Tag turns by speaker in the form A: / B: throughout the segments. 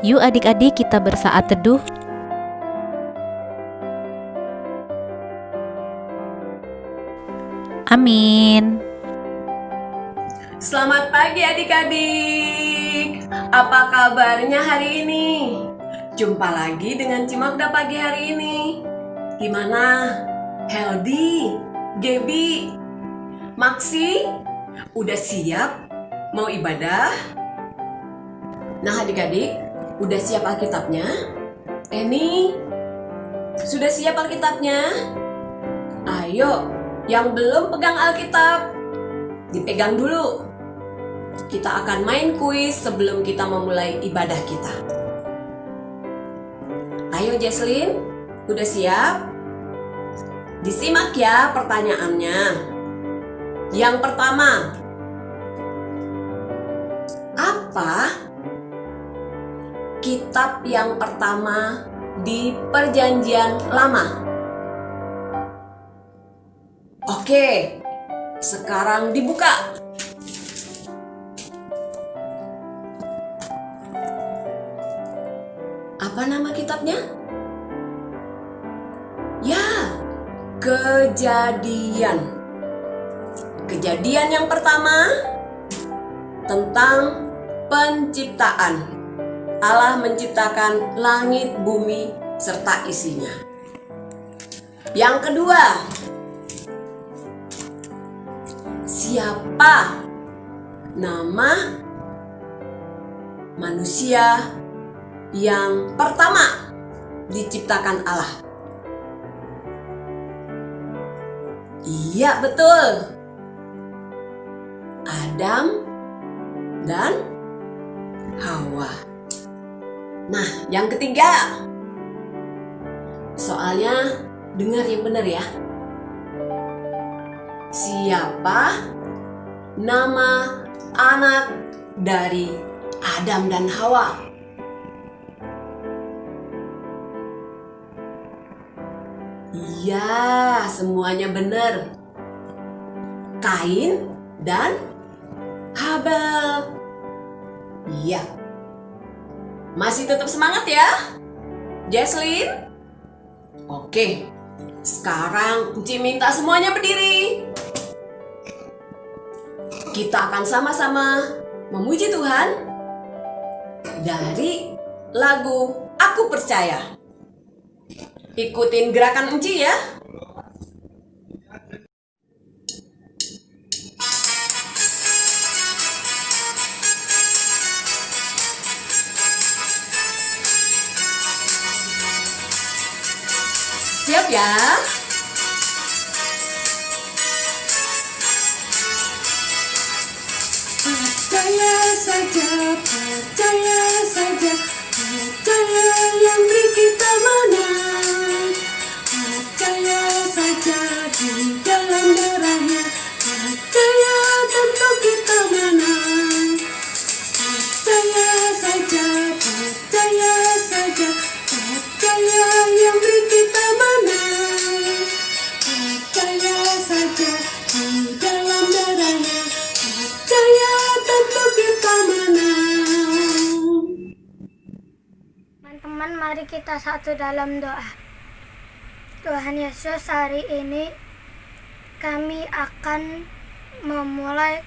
A: Yuk adik-adik kita bersaat teduh. Amin.
B: Selamat pagi adik-adik. Apa kabarnya hari ini? Jumpa lagi dengan Cimagda pagi hari ini. Gimana? Heldi, Gebi, Maksi, udah siap mau ibadah? Nah adik-adik, udah siap Alkitabnya? Eni, sudah siap Alkitabnya? Ayo, yang belum pegang Alkitab, dipegang dulu. Kita akan main kuis sebelum kita memulai ibadah kita. Ayo Jesslyn, udah siap? Disimak ya pertanyaannya. Yang pertama, apa kitab yang pertama di Perjanjian Lama? Oke, sekarang dibuka. Apa nama kitabnya? Ya, Kejadian. Kejadian yang pertama tentang penciptaan. Allah menciptakan langit, bumi, serta isinya. Yang kedua, siapa nama manusia yang pertama diciptakan Allah? Iya, betul. Adam dan Hawa. Nah, yang ketiga. Soalnya dengar yang benar ya. Siapa nama anak dari Adam dan Hawa? Iya, semuanya benar. Kain dan Habel. Iya. Masih tetap semangat ya, Jesslyn? Oke, sekarang Enci minta semuanya berdiri. Kita akan sama-sama memuji Tuhan dari lagu Aku Percaya. Ikutin gerakan Enci ya. Siap ya? Percaya saja, percaya saja, percaya yang beri kita menang. Percaya saja di dalam darahnya, percaya tentu kita menang. Percaya saja, percaya saja, percaya yang beri kita menang. Percaya saja di dalam darahnya, percaya tentu kita menang.
C: Teman-teman, mari kita satu dalam doa. Tuhan Yesus, hari ini kami akan memulai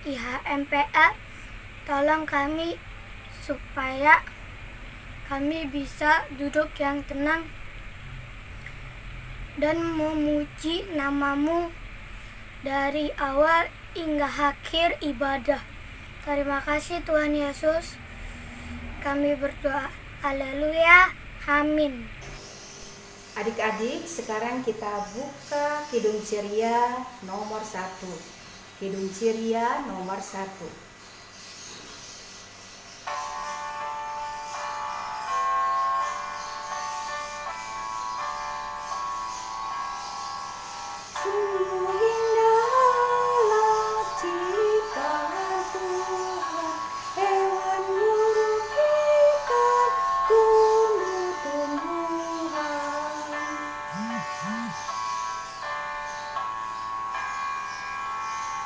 C: IHMPA. Tolong kami supaya kami bisa duduk yang tenang dan memuji nama-Mu dari awal hingga akhir ibadah. Terima kasih Tuhan Yesus. Kami berdoa. Haleluya. Amin.
D: Adik-adik, sekarang kita buka Kidung Ceria nomor 1. Kidung Ceria nomor 1.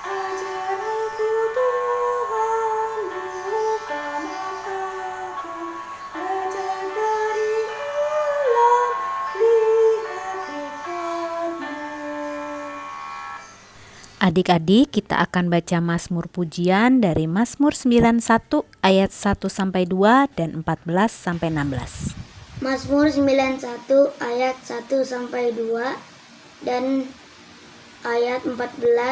C: Ajar aku
A: Adik-adik, kita akan baca Mazmur Pujian dari Mazmur 91 ayat 1 sampai 2 dan 14 sampai 16.
C: Mazmur 91 ayat 1 sampai 2 dan ayat 14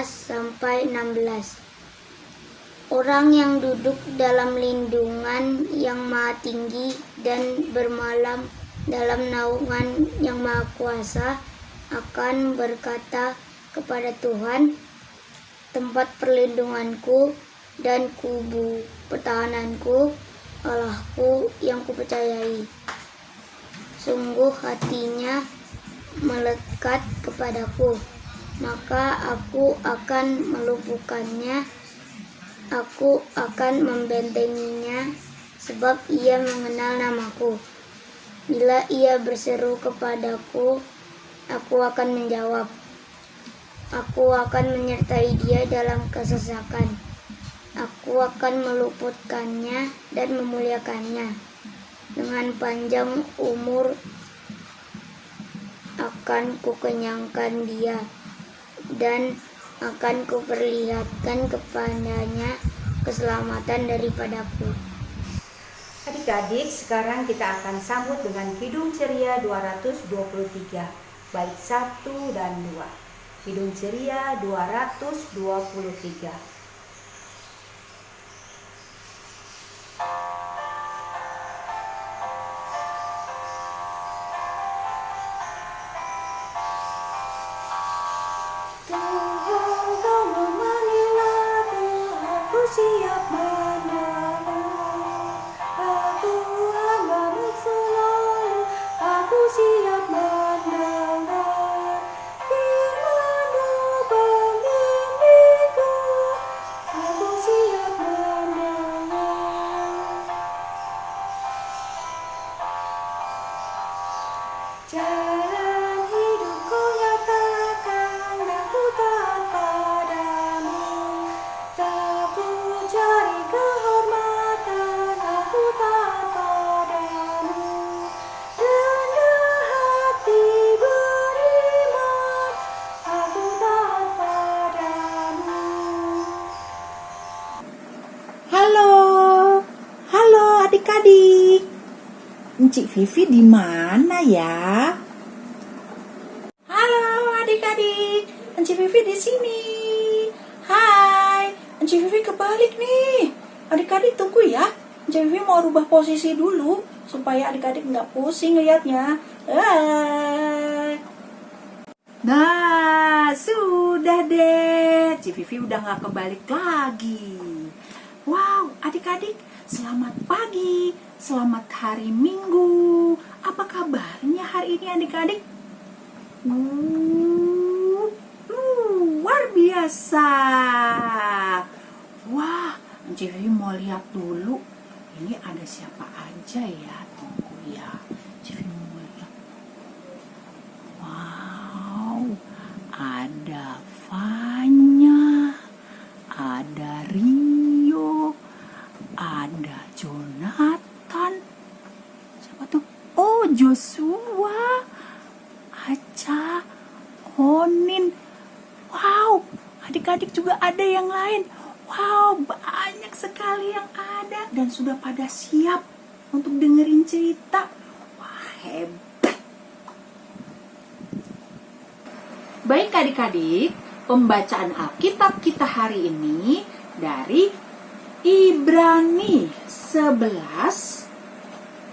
C: sampai 16. Orang yang duduk dalam lindungan yang maha tinggi dan bermalam dalam naungan yang maha kuasa akan berkata kepada Tuhan, tempat perlindunganku dan kubu pertahananku, Allahku yang kupercayai. Sungguh hatinya melekat kepadaku, maka aku akan melumpuhkannya, aku akan membentenginya, sebab ia mengenal namaku. Bila ia berseru kepadaku, aku akan menjawab. Aku akan menyertai dia dalam kesesakan. Aku akan meluputkannya dan memuliakannya. Dengan panjang umur akan kukenyangkan dia, dan akan kuperlihatkan kepadanya keselamatan daripadaku.
D: Adik-adik, sekarang kita akan sambut dengan Kidung Ceria 223, bait 1 dan 2. Kidung Ceria 223. Tuhan, kau memanggil aku siap menolong. Aku hambamu selalu, aku siap mendengar. Firman-Mu pembimbingku, aku siap mendengar. Jalan hidupku nyatakan, aku taat padamu. Tak ku cari kehormatan, aku taat padamu. Rendah hati beriman, aku taat padamu.
E: Halo adik-adik. Encik Vivi di mana ya? Halo adik-adik, Encik Vivi di sini. Hai, Encik Vivi kebalik nih. Adik-adik tunggu ya. Encik Vivi mau rubah posisi dulu supaya adik-adik nggak pusing liatnya. Nah, sudah deh. Encik Vivi udah nggak kebalik lagi. Wow, adik-adik, selamat pagi. Selamat hari Minggu. Apa kabarnya hari ini adik-adik? Luar biasa. Wah, Encik Vivi mau lihat dulu. Ini ada siapa aja ya? Tunggu ya. Encik Vivi mau lihat. Wow, ada Fanya, ada Rio, ada Jonathan. Siapa tuh? Oh, Joshua, Aca, Onin. Wow, adik-adik juga ada yang lain. Wow, banyak sekali yang ada dan sudah pada siap untuk dengerin cerita. Wah, hebat. Baik adik-adik, pembacaan Alkitab kita hari ini dari Ibrani 11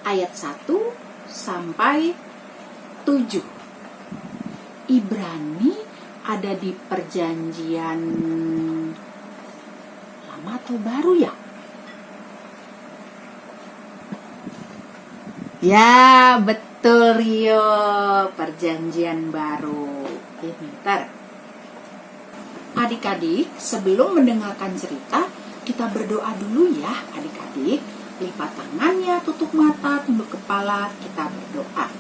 E: ayat 1 sampai 7. Ibrani ada di perjanjian lama atau baru ya? Ya, betul Rio, perjanjian baru. Bentar. Adik-adik, sebelum mendengarkan cerita, kita berdoa dulu ya adik-adik. Lipat tangannya, tutup mata, tunduk kepala, kita berdoa.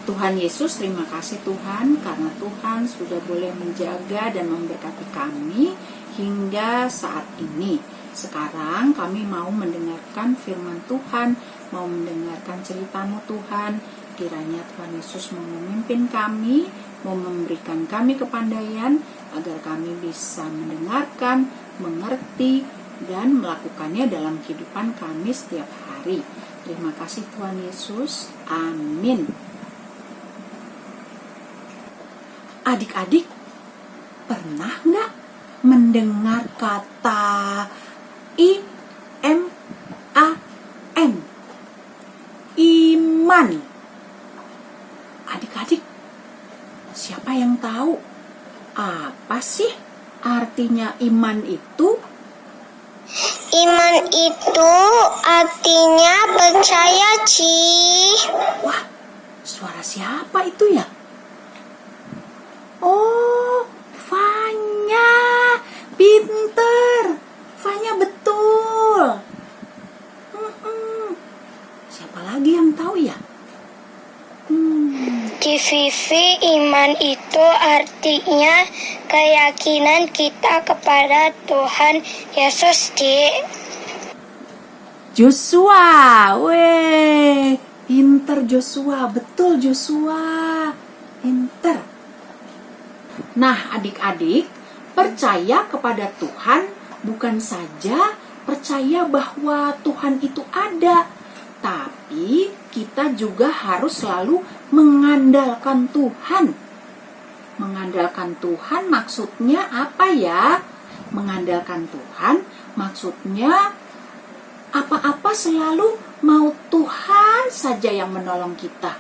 E: Tuhan Yesus, terima kasih Tuhan karena Tuhan sudah boleh menjaga dan memberkati kami hingga saat ini. Sekarang kami mau mendengarkan firman Tuhan, mau mendengarkan cerita-Mu Tuhan. Kiranya Tuhan Yesus mau memimpin kami, mau memberikan kami kepandaian, agar kami bisa mendengarkan, mengerti, dan melakukannya dalam kehidupan kami setiap hari. Terima kasih Tuhan Yesus. Amin. Adik-adik, pernah nggak mendengar kata I-M-A-N? Iman. Adik-adik, siapa yang tahu apa sih artinya iman itu?
C: Iman itu artinya percaya, Ci.
E: Wah, suara siapa itu ya? Oh, Fanya. Pinter. Fanya betul. Siapa lagi yang tahu ya?
C: Ci Vivi, iman itu artinya keyakinan kita kepada Tuhan Yesus, Ci.
E: Joshua, weh, pinter Joshua, betul Joshua, pinter. Nah, adik-adik, percaya kepada Tuhan bukan saja percaya bahwa Tuhan itu ada, tapi kita juga harus selalu mengandalkan Tuhan. Mengandalkan Tuhan maksudnya apa ya? Mengandalkan Tuhan maksudnya apa-apa selalu mau Tuhan saja yang menolong kita.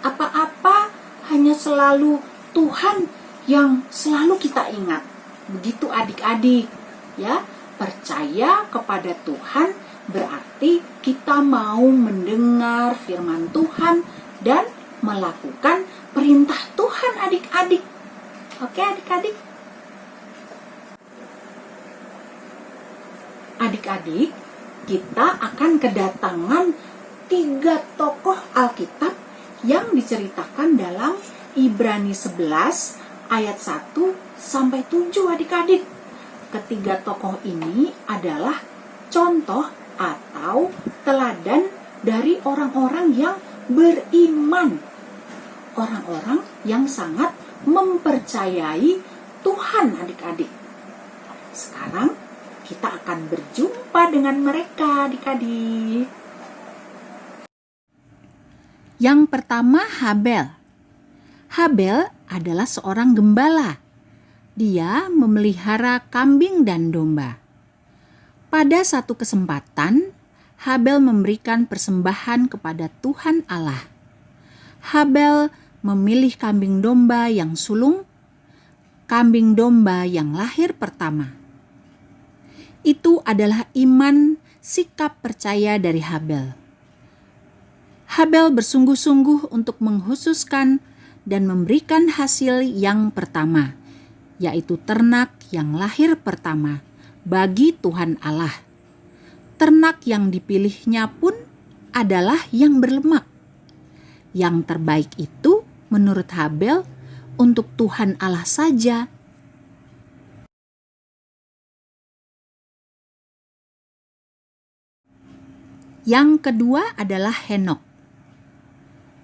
E: Apa-apa hanya selalu Tuhan yang selalu kita ingat. Begitu adik-adik, ya. Percaya kepada Tuhan berarti kita mau mendengar firman Tuhan dan melakukan perintah Tuhan, adik-adik. Oke, adik-adik. Adik-adik, kita akan kedatangan 3 tokoh Alkitab yang diceritakan dalam Ibrani 11 ayat 1 sampai 7, adik-adik. Ketiga tokoh ini adalah contoh atau teladan dari orang-orang yang beriman. Orang-orang yang sangat mempercayai Tuhan, adik-adik. Sekarang kita akan berjumpa dengan mereka, adik-adik. Yang pertama, Habel. Habel adalah seorang gembala. Dia memelihara kambing dan domba. Pada satu kesempatan, Habel memberikan persembahan kepada Tuhan Allah. Habel memilih kambing domba yang sulung, kambing domba yang lahir pertama. Itu adalah iman, sikap percaya dari Habel. Habel bersungguh-sungguh untuk menghususkan dan memberikan hasil yang pertama, yaitu ternak yang lahir pertama bagi Tuhan Allah. Ternak yang dipilihnya pun adalah yang berlemak. Yang terbaik itu menurut Habel untuk Tuhan Allah saja. Yang kedua adalah Henok.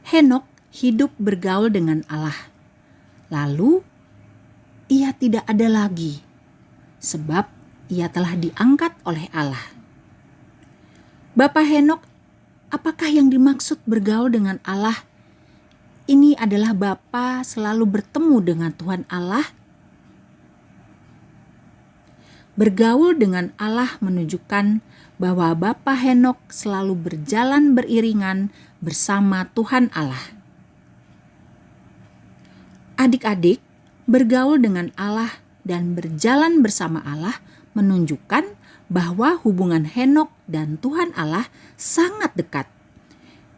E: Henok hidup bergaul dengan Allah. Lalu ia tidak ada lagi, sebab ia telah diangkat oleh Allah. Bapak Henok, apakah yang dimaksud bergaul dengan Allah? Ini adalah Bapa selalu bertemu dengan Tuhan Allah. Bergaul dengan Allah menunjukkan bahwa Bapa Henok selalu berjalan beriringan bersama Tuhan Allah. Adik-adik, bergaul dengan Allah dan berjalan bersama Allah menunjukkan bahwa hubungan Henok dan Tuhan Allah sangat dekat.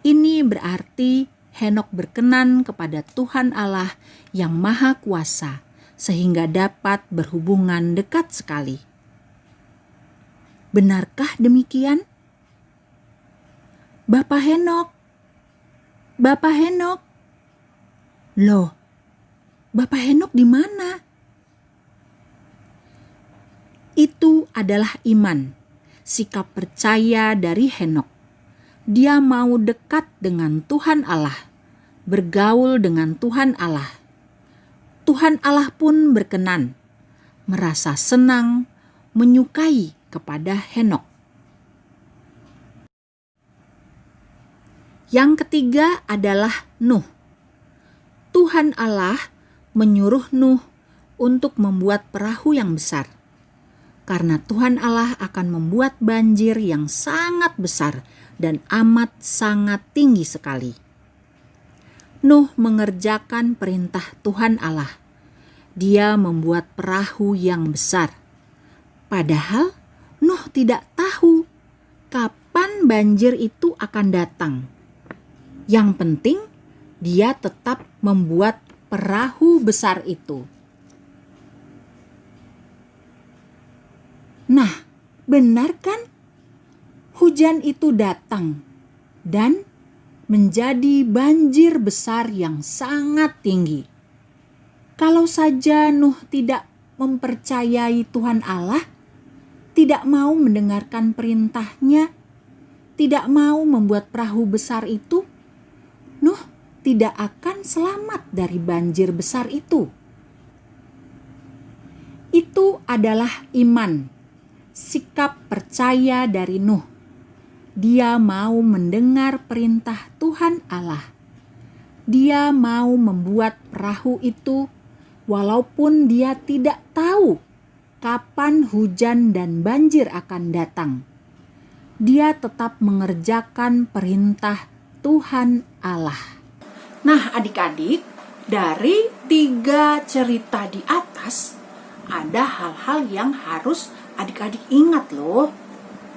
E: Ini berarti Henok berkenan kepada Tuhan Allah yang Maha Kuasa, sehingga dapat berhubungan dekat sekali. Benarkah demikian? Bapak Henok, Bapak Henok. Loh, Bapak Henok di mana? Itu adalah iman, sikap percaya dari Henok. Dia mau dekat dengan Tuhan Allah, bergaul dengan Tuhan Allah. Tuhan Allah pun berkenan merasa senang, menyukai kepada Henokh. Yang ketiga adalah Nuh. Tuhan Allah menyuruh Nuh untuk membuat perahu yang besar. Karena Tuhan Allah akan membuat banjir yang sangat besar dan amat sangat tinggi sekali. Nuh mengerjakan perintah Tuhan Allah. Dia membuat perahu yang besar. Padahal Nuh tidak tahu kapan banjir itu akan datang. Yang penting dia tetap membuat perahu besar itu. Nah, benar kan? Hujan itu datang dan menjadi banjir besar yang sangat tinggi. Kalau saja Nuh tidak mempercayai Tuhan Allah, tidak mau mendengarkan perintahnya, tidak mau membuat perahu besar itu, Nuh tidak akan selamat dari banjir besar itu. Itu adalah iman, sikap percaya dari Nuh. Dia mau mendengar perintah Tuhan Allah. Dia mau membuat perahu itu walaupun dia tidak tahu kapan hujan dan banjir akan datang. Dia tetap mengerjakan perintah Tuhan Allah. Nah, adik-adik, dari 3 cerita di atas ada hal-hal yang harus adik-adik ingat loh.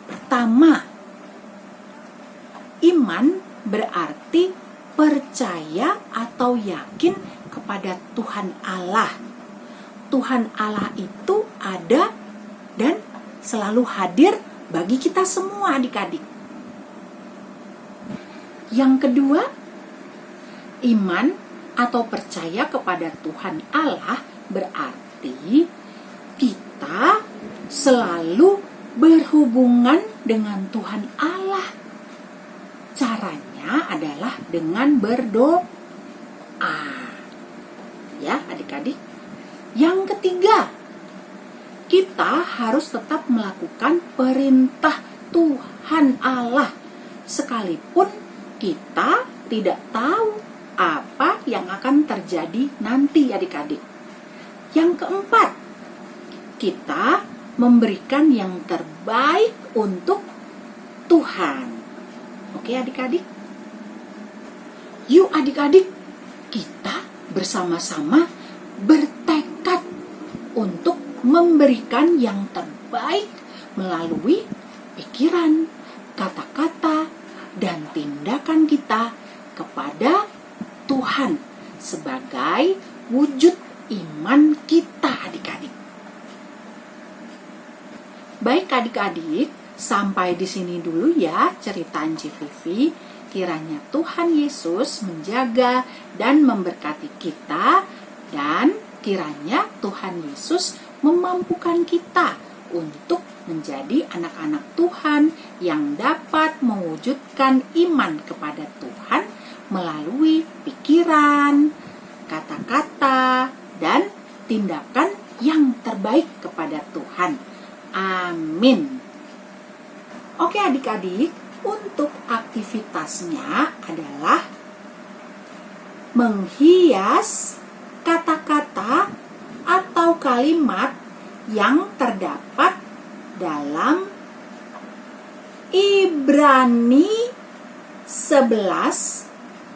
E: Pertama, iman berarti percaya atau yakin kepada Tuhan Allah. Tuhan Allah itu ada dan selalu hadir bagi kita semua adik-adik. Yang kedua, iman atau percaya kepada Tuhan Allah berarti kita selalu berhubungan dengan Tuhan Allah. Caranya adalah dengan berdoa. Ya, adik-adik. Yang ketiga, kita harus tetap melakukan perintah Tuhan Allah sekalipun kita tidak tahu apa yang akan terjadi nanti adik-adik. Yang keempat, kita memberikan yang terbaik untuk Tuhan. Oke adik-adik? Yuk adik-adik, kita bersama-sama bertekad untuk memberikan yang terbaik melalui pikiran, kata-kata, dan tindakan kita kepada Tuhan sebagai wujud iman kita adik-adik. Baik adik-adik, sampai di sini dulu ya cerita Enci Vivi. Kiranya Tuhan Yesus menjaga dan memberkati kita, dan kiranya Tuhan Yesus memampukan kita untuk menjadi anak-anak Tuhan yang dapat mewujudkan iman kepada Tuhan melalui pikiran, kata-kata, dan tindakan yang terbaik kepada Tuhan. Amin. Oke adik-adik, untuk aktivitasnya adalah menghias kata-kata atau kalimat yang terdapat dalam Ibrani 11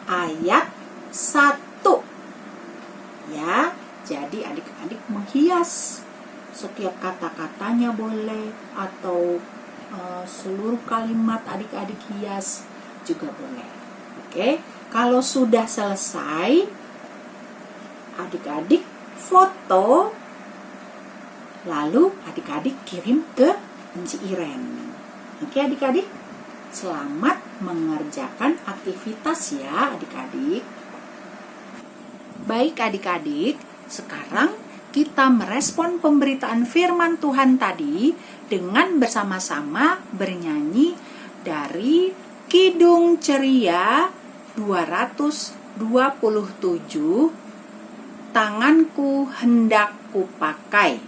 E: ayat 1. Ya, jadi adik-adik menghias setiap kata-katanya boleh, atau seluruh kalimat adik-adik hias juga boleh. Oke, kalau sudah selesai, adik-adik foto, lalu adik-adik kirim ke Enci Iren. Oke adik-adik, selamat mengerjakan aktivitas ya adik-adik. Baik adik-adik, sekarang kita merespon pemberitaan firman Tuhan tadi dengan bersama-sama bernyanyi dari Kidung Ceria 227, Tanganku Hendak Kupakai.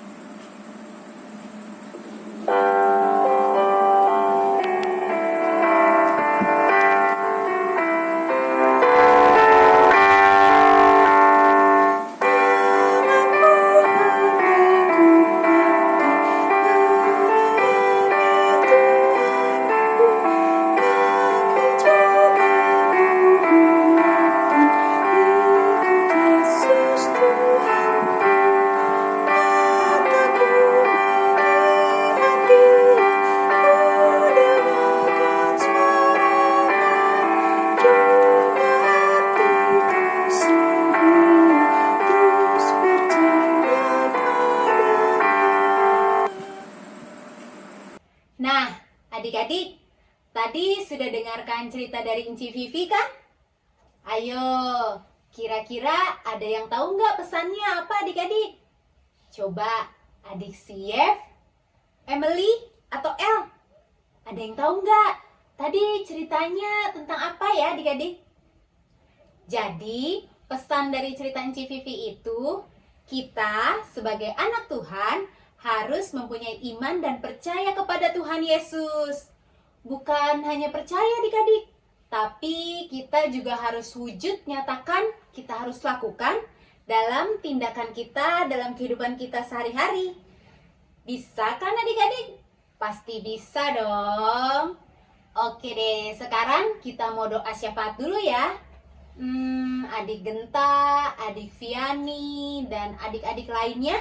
A: Adik-adik, tadi sudah dengarkan cerita dari Enci Vivi kan? Ayo, kira-kira ada yang tahu nggak pesannya apa adik-adik? Coba adik Sief, Emily, atau El? Ada yang tahu nggak? Tadi ceritanya tentang apa ya adik-adik? Jadi, pesan dari cerita Enci Vivi itu, kita sebagai anak Tuhan harus mempunyai iman dan percaya kepada Tuhan Yesus. Bukan hanya percaya adik-adik, tapi kita juga harus wujud nyatakan, kita harus lakukan dalam tindakan kita, dalam kehidupan kita sehari-hari. Bisa kan adik-adik? Pasti bisa dong. Oke deh, sekarang kita mau doa syafaat dulu ya. Adik Genta, adik Viani, dan adik-adik lainnya,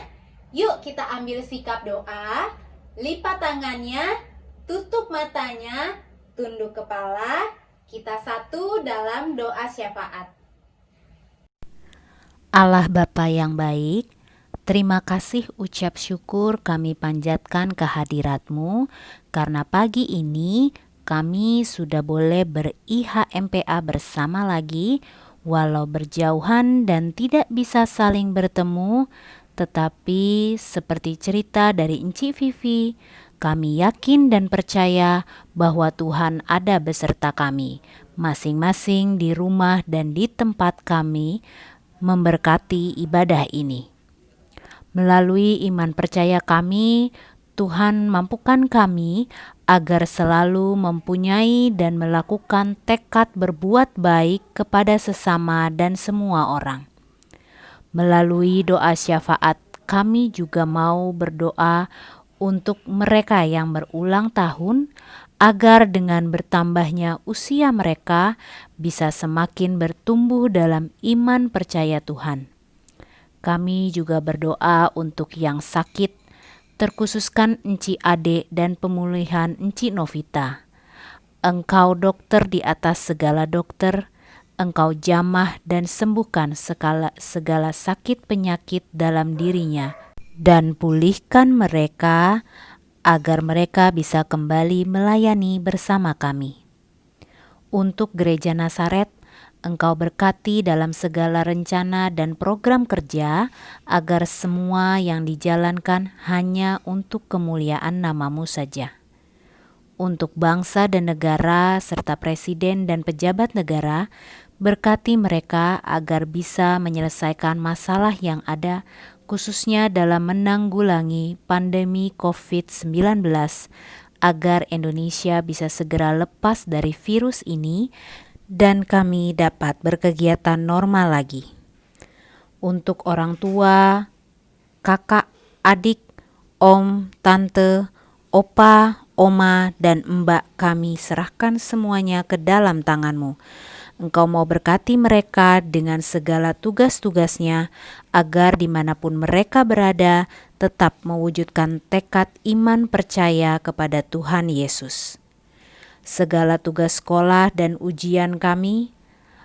A: yuk kita ambil sikap doa, lipat tangannya, tutup matanya, tunduk kepala, kita satu dalam doa syafaat.
F: Allah Bapa yang baik, terima kasih ucap syukur kami panjatkan kehadirat-Mu karena pagi ini kami sudah boleh ber-IHMPA bersama lagi, walau berjauhan dan tidak bisa saling bertemu, tetapi seperti cerita dari Enci Vivi, kami yakin dan percaya bahwa Tuhan ada beserta kami, masing-masing di rumah dan di tempat kami, memberkati ibadah ini. Melalui iman percaya kami, Tuhan mampukan kami agar selalu mempunyai dan melakukan tekad berbuat baik kepada sesama dan semua orang. Melalui doa syafaat, kami juga mau berdoa untuk mereka yang berulang tahun, agar dengan bertambahnya usia mereka bisa semakin bertumbuh dalam iman percaya Tuhan. Kami juga berdoa untuk yang sakit, terkhususkan Enci Ade dan pemulihan Enci Novita. Engkau dokter di atas segala dokter, Engkau jamah dan sembuhkan segala sakit penyakit dalam dirinya, dan pulihkan mereka agar mereka bisa kembali melayani bersama kami. Untuk Gereja Nasaret, Engkau berkati dalam segala rencana dan program kerja agar semua yang dijalankan hanya untuk kemuliaan nama-Mu saja. Untuk bangsa dan negara serta presiden dan pejabat negara, berkati mereka agar bisa menyelesaikan masalah yang ada, khususnya dalam menanggulangi pandemi COVID-19, agar Indonesia bisa segera lepas dari virus ini dan kami dapat berkegiatan normal lagi. Untuk orang tua, kakak, adik, om, tante, opa, oma, dan mbak, kami serahkan semuanya ke dalam tangan-Mu. Engkau mau berkati mereka dengan segala tugas-tugasnya, agar dimanapun mereka berada, tetap mewujudkan tekad iman percaya kepada Tuhan Yesus. Segala tugas sekolah dan ujian kami,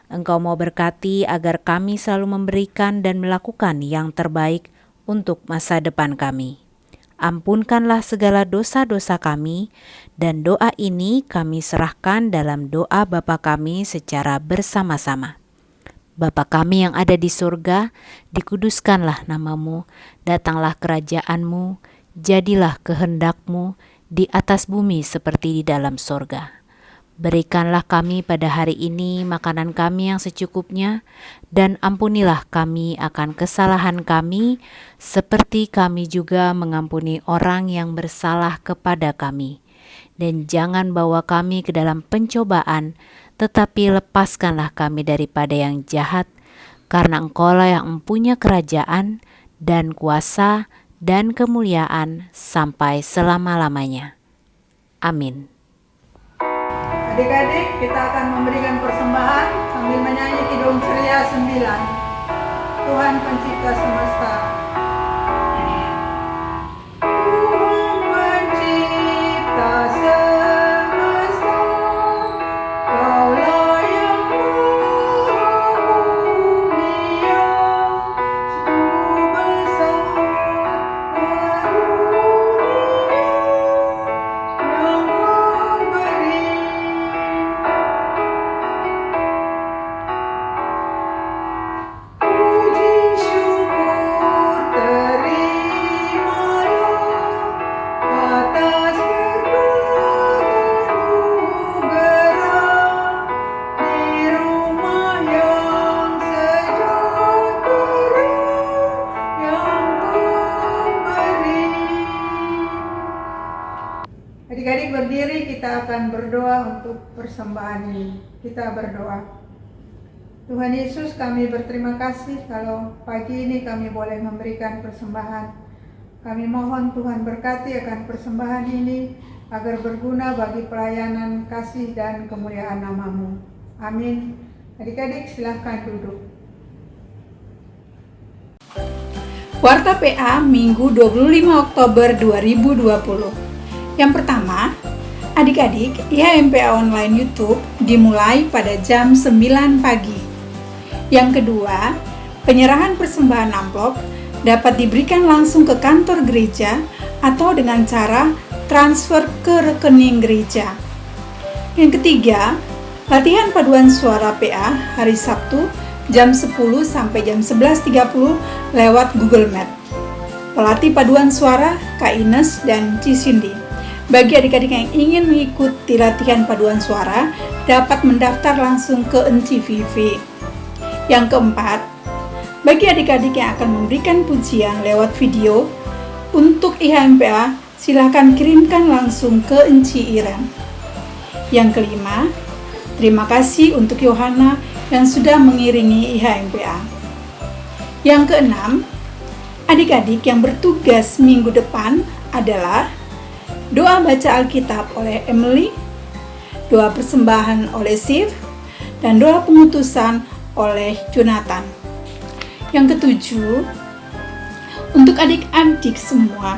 F: Engkau mau berkati agar kami selalu memberikan dan melakukan yang terbaik untuk masa depan kami. Ampunkanlah segala dosa-dosa kami, dan doa ini kami serahkan dalam doa Bapa kami secara bersama-sama. Bapa kami yang ada di surga, dikuduskanlah nama-Mu, datanglah kerajaan-Mu, jadilah kehendak-Mu di atas bumi seperti di dalam surga. Berikanlah kami pada hari ini makanan kami yang secukupnya, dan ampunilah kami akan kesalahan kami, seperti kami juga mengampuni orang yang bersalah kepada kami. Dan jangan bawa kami ke dalam pencobaan, tetapi lepaskanlah kami daripada yang jahat, karena Engkaulah yang mempunyai kerajaan dan kuasa dan kemuliaan sampai selama-lamanya. Amin.
E: Adik-adik, kita akan memberikan persembahan sambil menyanyi Kidung Ceria 9. Tuhan Pencipta Semesta. Tuhan Pencipta semesta, Kaulah yang maha mulia, sungguh besar karunia yang Kau
G: Adik-adik berdiri, kita akan berdoa untuk persembahan ini. Kita berdoa. Tuhan Yesus, kami berterima kasih kalau pagi ini kami boleh memberikan persembahan. Kami mohon Tuhan berkati akan persembahan ini agar berguna bagi pelayanan kasih dan kemuliaan nama-Mu. Amin. Adik-adik silahkan duduk.
H: Warta PA Minggu 25 Oktober 2020. Yang pertama, adik-adik, IHMPA Online YouTube dimulai pada jam 9 pagi. Yang kedua, penyerahan persembahan amplop dapat diberikan langsung ke kantor gereja atau dengan cara transfer ke rekening gereja. Yang ketiga, latihan paduan suara PA hari Sabtu jam 10 sampai jam 11.30 lewat Google Meet. Pelatih paduan suara Kak Ines dan Cindy. Bagi adik-adik yang ingin mengikuti latihan paduan suara, dapat mendaftar langsung ke Enci Vivi. Yang keempat, bagi adik-adik yang akan memberikan pujian lewat video, untuk IHMPA, silakan kirimkan langsung ke Enci Iren. Yang kelima, terima kasih untuk Yohana yang sudah mengiringi IHMPA. Yang keenam, adik-adik yang bertugas minggu depan adalah doa baca Alkitab oleh Emily, doa persembahan oleh Sif, dan doa pengutusan oleh Jonathan. Yang ketujuh, untuk adik-adik semua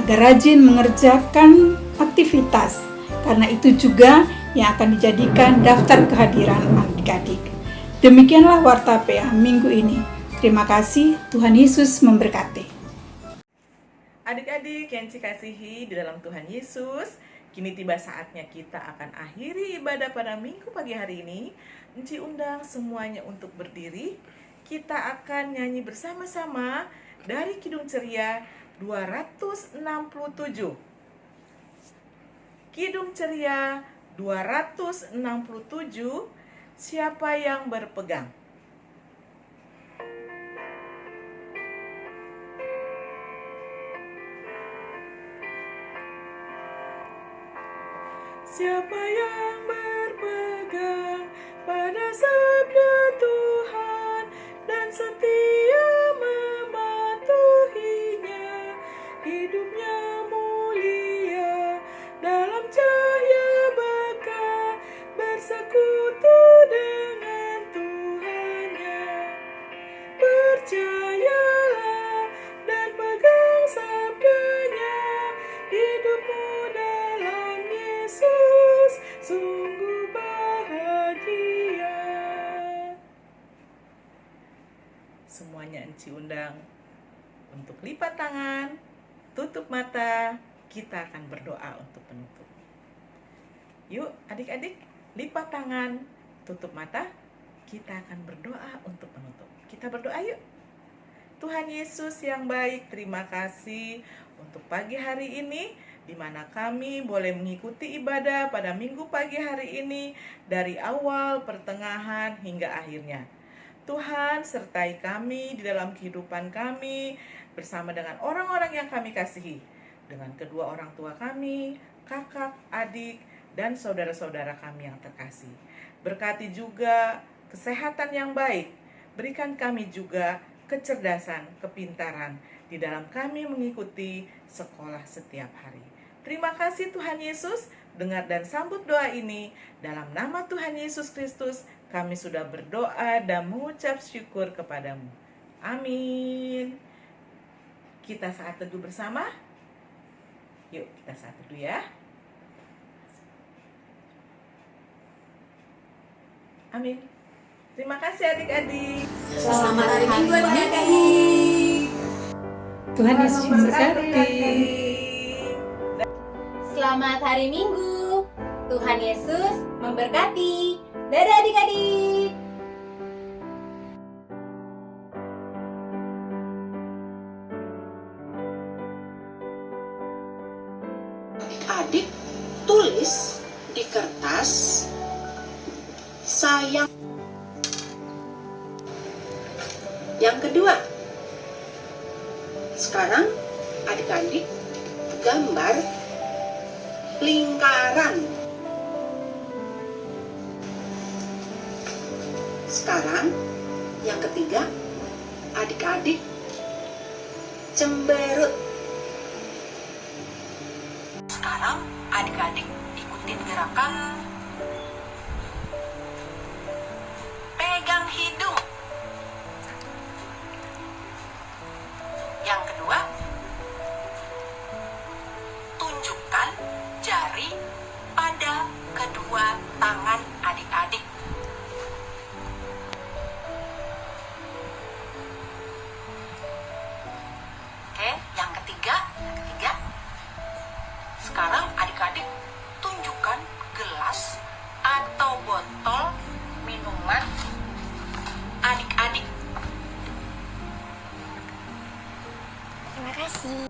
H: agar rajin mengerjakan aktivitas, karena itu juga yang akan dijadikan daftar kehadiran adik-adik. Demikianlah Warta PA minggu ini. Terima kasih, Tuhan Yesus memberkati.
I: Adik-adik yang dikasihi di dalam Tuhan Yesus, kini tiba saatnya kita akan akhiri ibadah pada minggu pagi hari ini. Enci undang semuanya untuk berdiri. Kita akan nyanyi bersama-sama dari Kidung Ceria 267. Kidung Ceria 267, siapa yang berpegang? Siapa yang berpegang pada sabda Tuhan dan setia mematuhinya, hidupnya mulia dalam cahaya berkah, bersekutu dengan Tuhannya. Percayalah dan pegang sabdanya, hidupmu dalam Yesus sungguh bahagia. Semuanya Enci undang untuk lipat tangan, tutup mata, kita akan berdoa untuk penutup. Yuk adik-adik, lipat tangan, tutup mata, kita akan berdoa untuk penutup. Kita berdoa yuk. Tuhan Yesus yang baik, terima kasih untuk pagi hari ini, di mana kami boleh mengikuti ibadah pada minggu pagi hari ini dari awal, pertengahan, hingga akhirnya. Tuhan, sertai kami di dalam kehidupan kami bersama dengan orang-orang yang kami kasihi, dengan kedua orang tua kami, kakak, adik, dan saudara-saudara kami yang terkasih. Berkati juga kesehatan yang baik, berikan kami juga kecerdasan, kepintaran di dalam kami mengikuti sekolah setiap hari. Terima kasih Tuhan Yesus, dengar dan sambut doa ini. Dalam nama Tuhan Yesus Kristus, kami sudah berdoa dan mengucap syukur kepadamu. Amin. Kita saat teduh bersama. Yuk kita saat teduh ya. Amin. Terima kasih adik-adik.
B: Selamat hari Minggu adik-adik.
H: Tuhan Yesus memberkati.
A: Selamat hari Minggu. Tuhan Yesus memberkati. Dadah adik-adik.
J: Adik tulis di kertas sayang. Yang kedua, sekarang adik-adik gambar lingkaran. Sekarang yang ketiga, adik-adik cemberut. Sekarang adik-adik ikutin gerakan pegang hidung. Yang kedua, tunjukkan jari pada kedua tangan adik-adik. Oke, yang ketiga, sekarang adik-adik tunjukkan gelas atau botol minuman adik-adik.
C: Terima kasih.